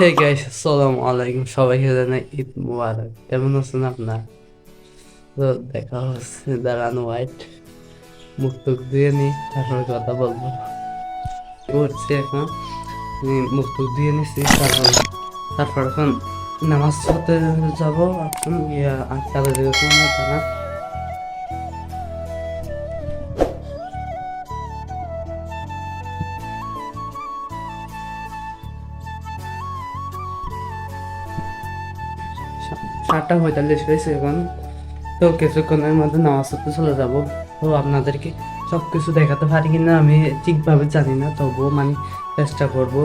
Hey guys, আসসালামু আলাইকুম। সবাইকে জানাই ঈদ মুবারক। কেমন আছেন আপনার? তো দেখা হচ্ছে, দাঁড়ান হোয়াইট মুখ টুক দিয়ে নি, তারপর কথা বলবো। করছি এখন, মুখ টুক দিয়ে নিছি, তারপর এখন নামাজ পড়তে যাবো। এখন কাজে যেরকম দাঁড়া। সাতটা 45 হয়েছে এখন। তো কিছুক্ষণের মধ্যে নামাজ পড়তে চলে যাবো। তো আপনাদেরকে সব কিছু দেখাতে পারি কিনা আমি ঠিকভাবে জানি না, তবুও মানে চেষ্টা করব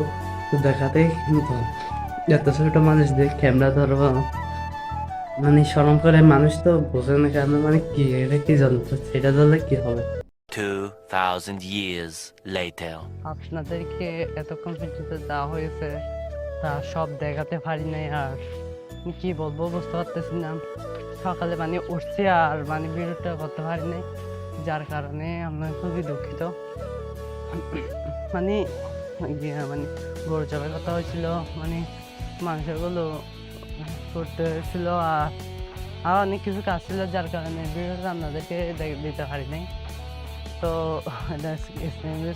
তো দেখাতে। কিন্তু এত ছোট মানুষ দিয়ে ক্যামেরা ধরবো মানে শরম করে, মানুষ তো বোঝে না কেন, মানে কি এটা কি যন্ত্র, সেটা ধরলে কি হবে। 2000 years later. আপনাদেরকে এতক্ষণ পর্যন্ত দেওয়া হয়েছে তা সব দেখাতে পারি নাই। আর কি বলবো বুঝতে পারতেছি না। সকালে মানে উঠছি আর মানে ভিডিওটা করতে পারি নাই, যার কারণে আমরা খুবই দুঃখিত। মানে মানে গরু চাপের কথা হয়েছিল, মানে মাংসগুলো করতে হয়েছিল আর অনেক কিছু কাজ ছিল, যার কারণে ভিডিওটা আপনাদেরকে দিতে পারি নাই। তো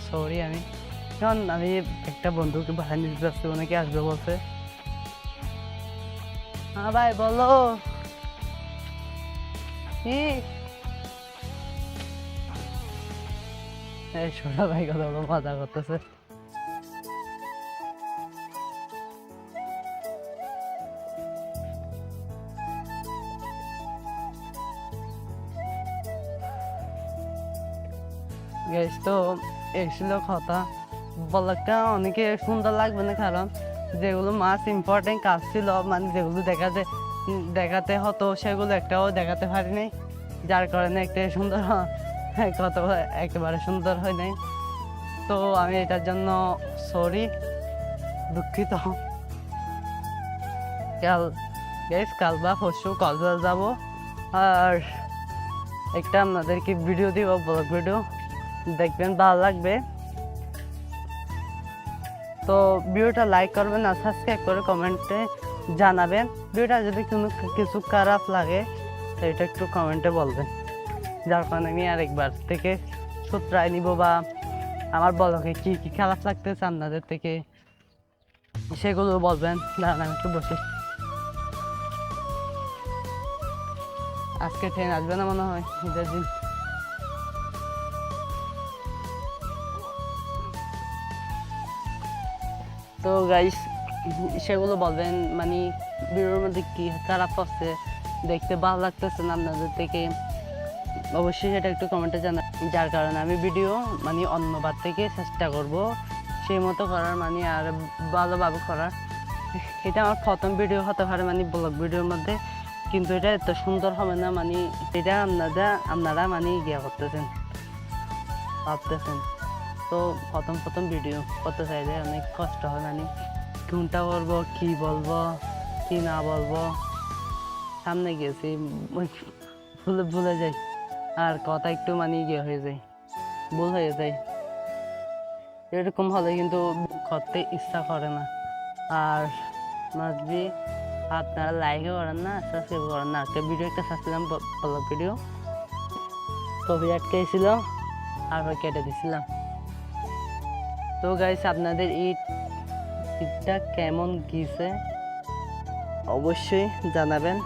সরি। আমি একটা বন্ধুকে ভাড়া নিতে যাচ্ছি, অনেকে আসবে বলছে। হ্যাঁ ভাই বলো কি। এই ছোট ভাই কথা বলো, মজা করতেছে। গ্যাস তো এসেছিল কথা বলাটা অনেকে সুন্দর লাগবে না, কারণ যেগুলো মাছ ইম্পর্টেন্ট কাজ ছিল, মানে যেগুলো দেখাতে হতো সেগুলো একটাও দেখাতে পারি নাই, যার কারণে একটা সুন্দর কথা একেবারে সুন্দর হয় নাই। তো আমি এটার জন্য সরি, দুঃখিত। কাল কাল বা পরশু কক্সবাজার যাবো, আর একটা আপনাদেরকে ভিডিও দিব, ব্লগ ভিডিও দেখবেন, ভালো লাগবে। তো ভিডিওটা লাইক করবেন আর সাবস্ক্রাইব করে কমেন্টে জানাবেন। ভিডিওটা যদি কোনো কিছু খারাপ লাগে এটা একটু কমেন্টে বলবেন, যার কারণে আমি আরেকবার থেকে শুধরাই নিব, বা আমার ব্লগে কি কি খারাপ লাগতেছে আপনাদের থেকে সেগুলো বলবেন। দাঁড়ান আমি একটু বসি। আজকে ট্রেন আসবে না মনে হয়, ঈদের দিন। তো গাইস সেগুলো বলবেন, মানে ভিডিওর মধ্যে কি খারাপ হচ্ছে, দেখতে ভালো লাগতেছে না আপনাদের থেকে, অবশ্যই সেটা একটু কমেন্টে জানা, যার কারণে আমি ভিডিও মানে অন্যবার থেকে চেষ্টা করব সেই মতো করার, মানে আর ভালোভাবে করার। এটা আমার প্রথম ভিডিও হতে পারে মানে ব্লগ ভিডিওর মধ্যে, কিন্তু এটা এত সুন্দর হবে না, মানে এটা আপনারা মানে ইয়ে করতেছেন, ভাবতেছেন। তো প্রথম ভিডিও করতে চাইলে অনেক কষ্ট হয়, মানে কোনটা করবো, কি বলবো কি না বলবো, সামনে গেছি ভুলে যাই, আর কথা একটু মানে ইয়ে হয়ে যায়, ভুল হয়ে যায়। এরকম হলে কিন্তু করতে ইচ্ছা করে না। আর মাসবি আপনারা লাইকও করেন না, সাবস্ক্রাইব করেন না। একটা ভিডিও একটা ছাড়ছিলাম, ব্লগ ভিডিও, কবি আটকেছিল আর কেটে দিছিলাম। তো গাইস আপনাদের ঈদটা কেমন গিয়েছে অবশ্যই জানাবেন।